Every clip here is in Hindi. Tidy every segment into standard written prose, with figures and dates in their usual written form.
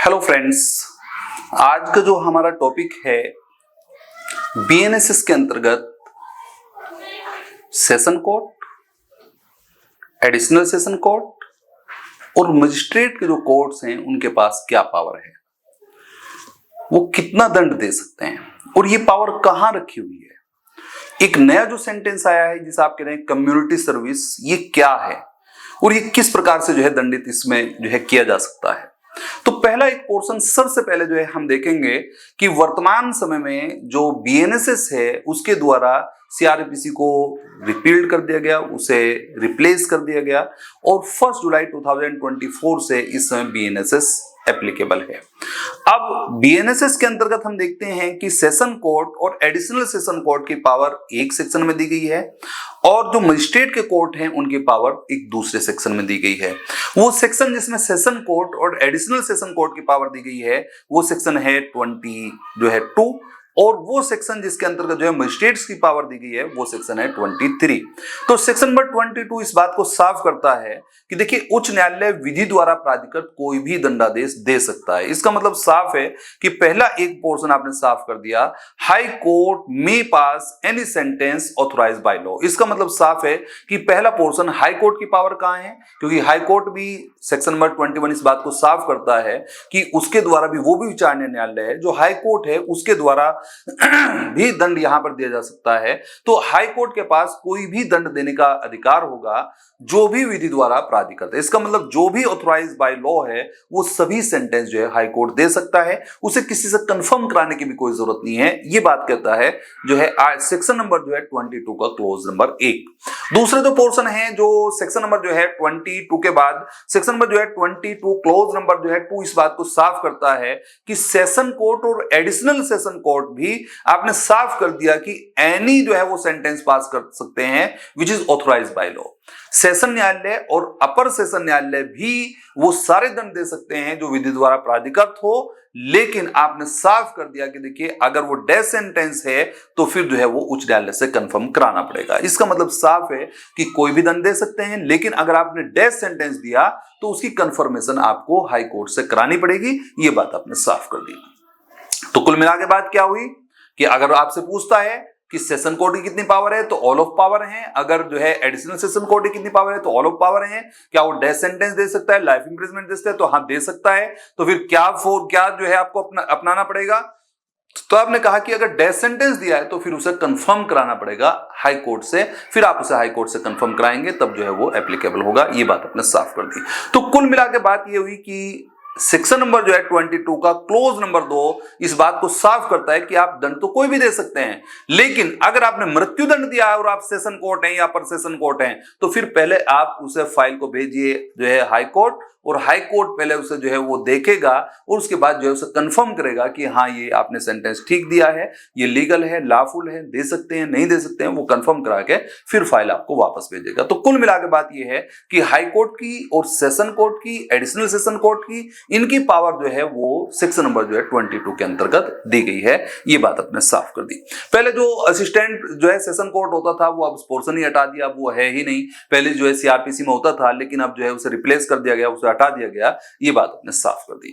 हेलो फ्रेंड्स, आज का जो हमारा टॉपिक है बीएनएसएस के अंतर्गत session court, additional session court और मजिस्ट्रेट के जो कोर्ट्स हैं उनके पास क्या पावर है, वो कितना दंड दे सकते हैं और ये पावर कहां रखी हुई है। एक नया जो सेंटेंस आया है जिसे आप कह रहे हैं कम्युनिटी सर्विस, ये क्या है और ये किस प्रकार से जो है दंडित इसमें जो है किया जा सकता है। तो पहला एक पोर्शन सबसे पहले जो है हम देखेंगे कि वर्तमान समय में जो बीएनएसएस है उसके द्वारा सीआरपीसी को रिपील्ड कर दिया गया, उसे रिप्लेस कर दिया गया और 1 जुलाई 2024 से इस समय बीएनएसएस एप्लीकेबल है। अब बीएनएसएस के अंतर्गत हम देखते हैं कि सेशन कोर्ट और एडिशनल सेशन कोर्ट की पावर एक सेक्शन में दी गई है और जो मजिस्ट्रेट के कोर्ट हैं उनकी पावर एक दूसरे सेक्शन में दी गई है। वो सेक्शन जिसमें सेशन कोर्ट और एडिशनल सेशन कोर्ट की पावर दी गई है वो सेक्शन है 22 और वो सेक्शन जिसके अंतर्गत जो है मजिस्ट्रेट्स की पावर दी गई है वो सेक्शन है 23। तो सेक्शन नंबर 22 इस बात को साफ करता है कि देखिए उच्च न्यायालय विधि द्वारा प्राधिकृत कोई भी दंडादेश दे सकता है। इसका मतलब साफ है कि पहला एक पोर्शन आपने साफ कर दिया, high court may pass any sentence authorised by law. इसका मतलब साफ है कि पहला पोर्शन हाई कोर्ट की पावर कहां है, क्योंकि हाई कोर्ट भी सेक्शन नंबर 21 इस बात को साफ करता है कि उसके द्वारा भी वो भी विचारणीय न्यायालय है, जो हाई कोर्ट है उसके द्वारा भी दंड यहां पर दिया जा सकता है। तो हाई कोर्ट के पास कोई भी दंड देने का अधिकार होगा जो भी विधि द्वारा प्राधिकृत है। इसका मतलब जो भी ऑथोराइज्ड बाय लॉ है वो सभी सेंटेंस जो है हाई कोर्ट दे सकता है, उसे किसी से कंफर्म कराने की भी कोई जरूरत नहीं है। ये बात कहता है जो है सेक्शन नंबर जो है 22 का क्लोज नंबर 1। दूसरे जो पोर्शन है जो सेक्शन नंबर जो है 22 के बाद सेक्शन नंबर जो है 22 क्लोज नंबर जो है 2 इस बात को साफ करता है कि सेशन कोर्ट और एडिशनल सेशन कोर्ट भी आपने साफ कर दिया कि एनी जो है वो सेंटेंस पास कर सकते हैं which is authorised by law. Session न्यायालय और अपर सेशन न्यायालय भी वो सारे दंड दे सकते हैं जो विधि द्वारा प्राधिकृत हो, लेकिन आपने साफ कर दिया कि देखिए अगर वो डेथ सेंटेंस है तो फिर जो है वो उच्च न्यायालय से कंफर्म कराना पड़ेगा। इसका मतलब साफ है कि कोई भी दंड दे सकते हैं, लेकिन अगर आपने डेथ सेंटेंस दिया तो उसकी कंफर्मेशन आपको हाई कोर्ट से करानी पड़ेगी। ये बात आपने साफ कर दी। तो कुल मिला के बात क्या हुई कि अगर आपसे पूछता है कि सेशन कोर्ट की कितनी पावर है तो ऑल ऑफ पावर है, अगर जो है एडिशनल सेशन कोर्ट की कितनी पावर है तो ऑल ऑफ पावर है। क्या वो डेथ सेंटेंस दे सकता है, लाइफ इंप्रिजनमेंट दे सकता है, तो हाँ दे सकता है। तो फिर क्या जो है आपको अपनाना पड़ेगा। तो आपने कहा कि अगर डेथ सेंटेंस दिया है तो फिर उसे कंफर्म कराना पड़ेगा हाई कोर्ट से, फिर आप उसे हाई कोर्ट से कंफर्म कराएंगे तब जो है वो एप्लीकेबल होगा। ये बात आपने साफ कर दी। तो कुल मिला के बात ये हुई कि सेक्शन नंबर जो है 22 का क्लोज नंबर 2 इस बात को साफ करता है कि आप दंड तो कोई भी दे सकते हैं, लेकिन अगर आपने मृत्यु दंड दिया है और आप सेशन कोर्ट हैं या अपर सेशन कोर्ट हैं तो फिर पहले आप उसे फाइल को भेजिए जो है हाई कोर्ट, और हाई कोर्ट पहले उसे जो है वो देखेगा और उसके बाद जो है उसे कंफर्म करेगा कि हाँ ये आपने सेंटेंस ठीक दिया है, ये लीगल है, लॉफुल है, दे सकते हैं, नहीं दे सकते हैं, वो कंफर्म करा के फिर फाइल आपको वापस भेजेगा। तो कुल मिला के बात ये है कि हाई कोर्ट की और सेशन कोर्ट की, एडिशनल सेशन कोर्ट की, इनकी पावर जो है वो सेक्शन नंबर जो है 22 के अंतर्गत दी गई है। ये बात आपने साफ कर दी। पहले जो असिस्टेंट जो है सेशन कोर्ट होता था वो अब पोर्शन ही हटा दिया, वो है ही नहीं। पहले जो है सीआरपीसी में होता था लेकिन अब जो है उसे रिप्लेस कर दिया गया, उसे हटा दिया गया। ये बात आपने साफ कर दी।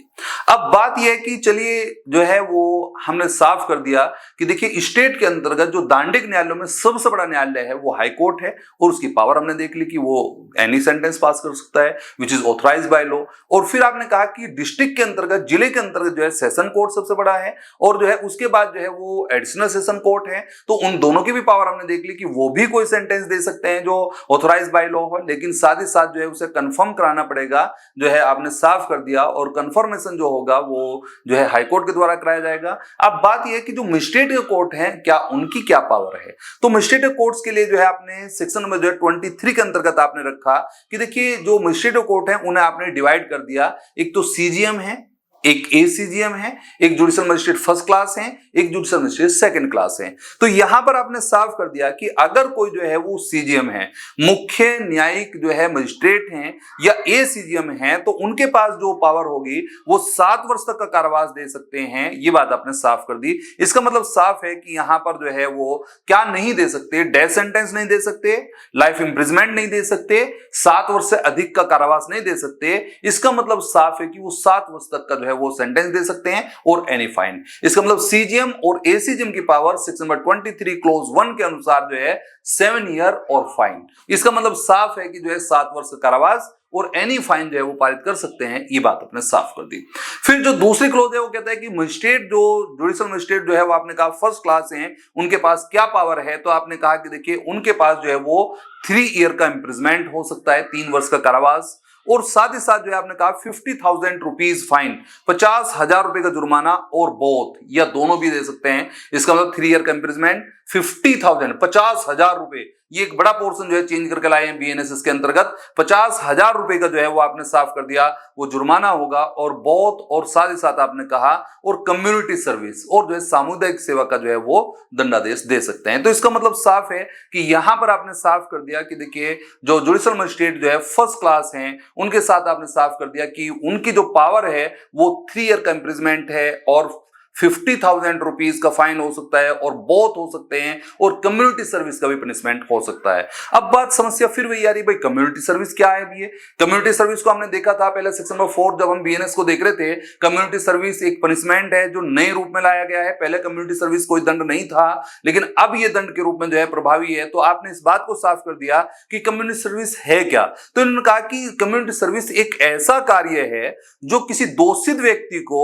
अब बात यह है कि चलिए जो है वो हमने साफ कर दिया कि देखिए स्टेट के अंतर्गत जो दांडिक न्यायालयों में सबसे बड़ा न्यायालय है वो हाई कोर्ट है और उसकी पावर हमने देख ली कि वो एनी सेंटेंस पास कर सकता है which is authorised by law. और फिर आपने कहा कि डिस्ट्रिक्ट के अंतर्गत, जिले के अंतर्गत जो है सेशन कोर्ट सबसे बड़ा है और जो है उसके बाद जो है वो एडिशनल सेशन कोर्ट है। तो उन दोनों की भी पावर हमने देख ली कि वो भी कोई सेंटेंस दे सकते हैं जो ऑथराइज्ड बाय लॉ हो, लेकिन साथ ही साथ जो है उसे कंफर्म कराना पड़ेगा, जो है आपने साफ कर दिया। और कंफर्मेशन जो होगा वो जो है हाई कोर्ट के द्वारा कराया जाएगा। अब बात यह है कि जो मजिस्ट्रेट कोर्ट है क्या उनकी क्या पावर है। तो मजिस्ट्रेट कोर्ट्स के लिए जो है आपने सेक्शन नंबर जो है 23 के अंतर्गत आपने रखा कि देखिए जो मजिस्ट्रेट कोर्ट है उन्हें आपने डिवाइड कर दिया, एक तो सीजीएम है, एक एसीजीएम है, एक जुडिशियल मजिस्ट्रेट फर्स्ट क्लास है, एक जुडिशियल मजिस्ट्रेट सेकंड क्लास है। तो यहां पर आपने साफ कर दिया कि अगर कोई जो है वो सीजीएम है, मुख्य न्यायिक जो है मजिस्ट्रेट हैं या एसीजीएम है, तो उनके पास जो पावर होगी वो 7 वर्ष तक का कारावास दे सकते हैं। ये बात आपने साफ कर दी। इसका मतलब साफ है कि यहां पर जो है वो क्या नहीं दे सकते, डेथ सेंटेंस नहीं दे सकते, लाइफ इंप्रिजनमेंट नहीं दे सकते, 7 वर्ष से अधिक का कारावास नहीं दे सकते। इसका मतलब साफ है कि वो 7 वर्ष तक का जो है है वो सेंटेंस दे सकते हैं, और एनी फाइन। इसका मतलब सीजीएम और एसीजीएम की पावर सेक्शन नंबर 23 क्लोज 1 के अनुसार जो है 7 ईयर और फाइन। इसका मतलब साफ है कि जो है 7 वर्ष का कारावास और एनी फाइन जो है वो पारित कर सकते हैं, ये बात अपने साफ कर दी। फिर जो दूसरी क्लोज है वो कहता है कि मजिस्ट्रेट, जो जुडिशियल मजिस्ट्रेट जो है वो आपने कहा फर्स्ट क्लास हैं, उनके पास क्या पावर है, तो आपने कहा कि देखिए उनके पास जो है वो 3 ईयर का इंप्रिजमेंट हो सकता है, 3 वर्ष का कारावास, और साथ ही साथ जो है आपने कहा 50,000 रुपीज फाइन, 50,000 रुपए का जुर्माना, और बोथ या दोनों भी दे सकते हैं। इसका मतलब 3 ईयर का इंप्रिजमेंट, 50,000 50,000 रुपए, ये एक बड़ा पोर्शन जो है चेंज करके लाए हैं बीएनएसएस के अंतर्गत। 50,000 रुपए का जो है वो आपने साफ कर दिया वो जुर्माना होगा, और बहुत, और साथ ही साथ आपने कहा और कम्युनिटी सर्विस और जो है सामुदायिक सेवा का जो है वो दंडादेश दे सकते हैं। तो इसका मतलब साफ है कि यहां पर आपने साफ कर दिया कि देखिए जो जुडिशियल मजिस्ट्रेट जो है फर्स्ट क्लास हैं, उनके साथ आपने साफ कर दिया कि उनकी जो पावर है वो 3 ईयर का इंप्रिजमेंट है, और 50,000 रुपीज का फाइन हो सकता है, और बहुत हो सकते हैं, और कम्युनिटी सर्विस का भी पनिशमेंट हो सकता है। अब बात समस्या फिर वही आ रही, भाई कम्युनिटी सर्विस क्या है? ये कम्युनिटी सर्विस को हमने देखा था पहले सेक्शन नंबर 4 जब हम बीएनएस को देख रहे थे। कम्युनिटी सर्विस एक पनिशमेंट है जो नए रूप में लाया गया है। पहले कम्युनिटी सर्विस कोई दंड नहीं था, लेकिन अब ये दंड के रूप में जो है प्रभावी है। तो आपने इस बात को साफ कर दिया कि कम्युनिटी सर्विस है क्या। तो इन्होंने कहा कि कम्युनिटी सर्विस एक ऐसा कार्य है जो किसी दोषित व्यक्ति को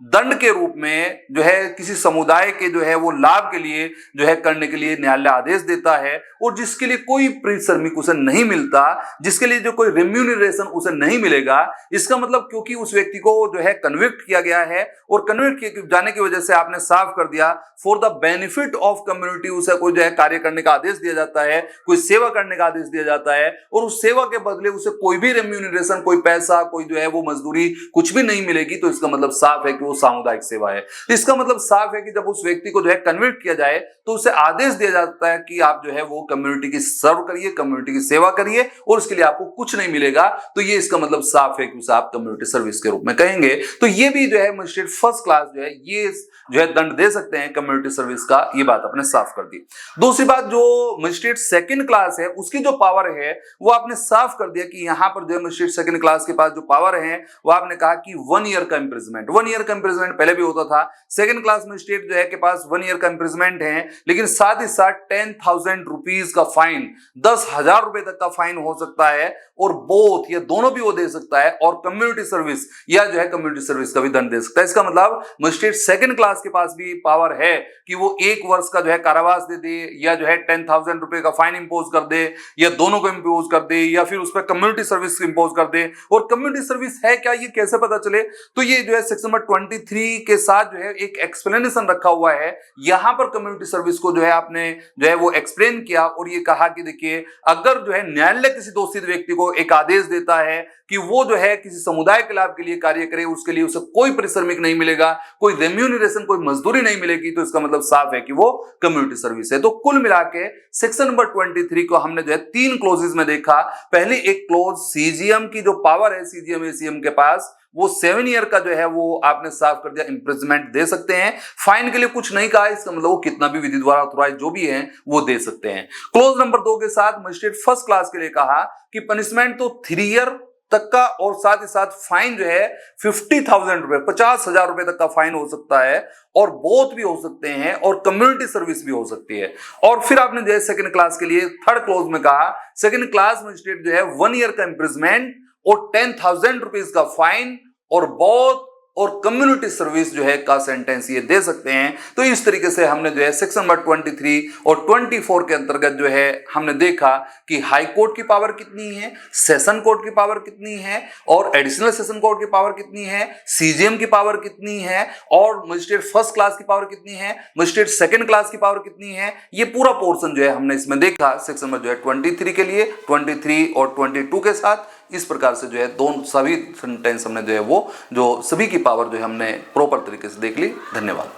दंड के रूप में जो है किसी समुदाय के जो है वो लाभ के लिए जो है करने के लिए न्यायालय आदेश देता है, और जिसके लिए कोई पारिश्रमिक उसे नहीं मिलता, जिसके लिए जो कोई रेम्यूनरेशन उसे नहीं मिलेगा। इसका मतलब क्योंकि उस व्यक्ति को जो है कन्विक्ट किया गया है, और कन्विक्ट किए जाने की वजह से आपने साफ कर दिया for the benefit of community उसे कोई जो है कार्य करने का आदेश दिया जाता है, कोई सेवा करने का आदेश दिया जाता है, और उस सेवा के बदले उसे कोई भी रेम्यूनरेशन, कोई पैसा, कोई जो है वो मजदूरी कुछ भी नहीं मिलेगी। तो इसका मतलब साफ है कि वो सामुदायिक सेवा है। इसका मतलब साफ है कि जब उस व्यक्ति को जो है कन्विक्ट किया जाए तो उसे आदेश दिया जाता है कि आप जो है वो कम्युनिटी की सर्व करिए, कम्युनिटी की सेवा करिए, और उसके लिए आपको कुछ नहीं मिलेगा। तो ये इसका मतलब साफ है कि उसे आप कम्युनिटी सर्विस के रूप में कहेंगे। तो ये भी जो है मजिस्ट्रेट फर्स्ट क्लास जो है ये जो है दंड दे सकते हैं कम्युनिटी सर्विस का, ये बात आपने साफ कर दी। दूसरी बात, जो मजिस्ट्रेट सेकंड क्लास है उसकी जो पावर है वो आपने साफ कर दिया कि यहां पर जो है मजिस्ट्रेट सेकंड क्लास के पास जो पावर है वो आपने कहा कि 1 ईयर का इंप्रिजमेंट। 1 ईयर का इंप्रिजमेंट पहले भी होता था। सेकंड क्लास मजिस्ट्रेट जो है के पास 1 ईयर का इंप्रिजमेंट है, लेकिन साथ ही साथ 10,000 रुपीज का फाइन, 10,000 रुपए तक का फाइन हो सकता है, और बोथ या दोनों भी वो दे सकता है, और कम्युनिटी सर्विस या जो है कम्युनिटी सर्विस का भी दंड दे सकता है। इसका मतलब मजिस्ट्रेट सेकंड क्लास के पास भी पावर है कि वो 1 वर्ष का जो है कारावास दे दे, या जो है 10,000 रुपए का फाइन इंपोज कर दे, या दोनों को इंपोज कर दे, या फिर उस पर कम्युनिटी सर्विस इंपोज कर दे। और कम्युनिटी सर्विस है क्या, ये कैसे पता चले? तो ये जो है सेक्शन नंबर 23 के साथ जो है एक एक्सप्लेनेशन रखा हुआ है। यहां पर कम्युनिटी सर्विस को जो है आपने जो है वो एक्सप्लेन किया, और ये कहा कि देखिए अगर जो है न्यायालय किसी दोषित व्यक्ति को एक आदेश देता है कि वो जो है किसी समुदाय के लाभ के लिए कार्य करे, उसके लिए उसे कोई पारिश्रमिक नहीं मिलेगा, कोई रेम्यूनरेशन, कोई मजदूरी नहीं मिलेगी, तो इसका मतलब साफ है कि वो कम्युनिटी सर्विस है। तो कुल मिला के सेक्शन नंबर 23 को हमने जो है 3 क्लोजेस में देखा। पहले एक क्लोज सीजीएम की जो पावर है सीजीएम एसीएम के पास, वो 7 ईयर का जो है वो आपने साफ कर दिया इंप्रिजमेंट दे सकते हैं। फाइन के लिए कुछ नहीं कहा, इसका मतलब वो कितना भी विधि द्वारा ऑथराइज जो भी है वो दे सकते हैं। क्लोज नंबर 2 के साथ मजिस्ट्रेट फर्स्ट क्लास के लिए कहा कि पनिशमेंट तो 3 ईयर तक का, और साथ ही साथ फाइन जो है 50,000 रुपए, 50,000 रुपए तक का फाइन हो सकता है, और बोथ भी हो सकते हैं, और कम्युनिटी सर्विस भी हो सकती है। और फिर आपने जो है सेकंड क्लास के लिए थर्ड क्लोज में कहा सेकंड क्लास मजिस्ट्रेट जो है 1 ईयर का इंप्रिजमेंट और 10,000 रुपीज का फाइन और बोथ और कम्युनिटी सर्विस जो है का सेंटेंस ये दे सकते हैं। तो इस तरीके से हमने जो है सेक्शन नंबर 23 और 24 के अंतर्गत जो है हमने देखा कि हाई कोर्ट की पावर कितनी है, सेशन कोर्ट की पावर कितनी है, और एडिशनल सेशन कोर्ट की पावर कितनी है, सीजीएम की पावर कितनी है, और मजिस्ट्रेट फर्स्ट क्लास की पावर कितनी है, मजिस्ट्रेट सेकंड क्लास की पावर कितनी है। ये पूरा पोर्शन जो है हमने इसमें देखा सेक्शन नंबर जो है 23 के लिए, 23 और 22 के साथ। इस प्रकार से जो है दोनों सभी सेंटेंस हमने जो है वो जो सभी की पावर जो है हमने प्रॉपर तरीके से देख ली। धन्यवाद।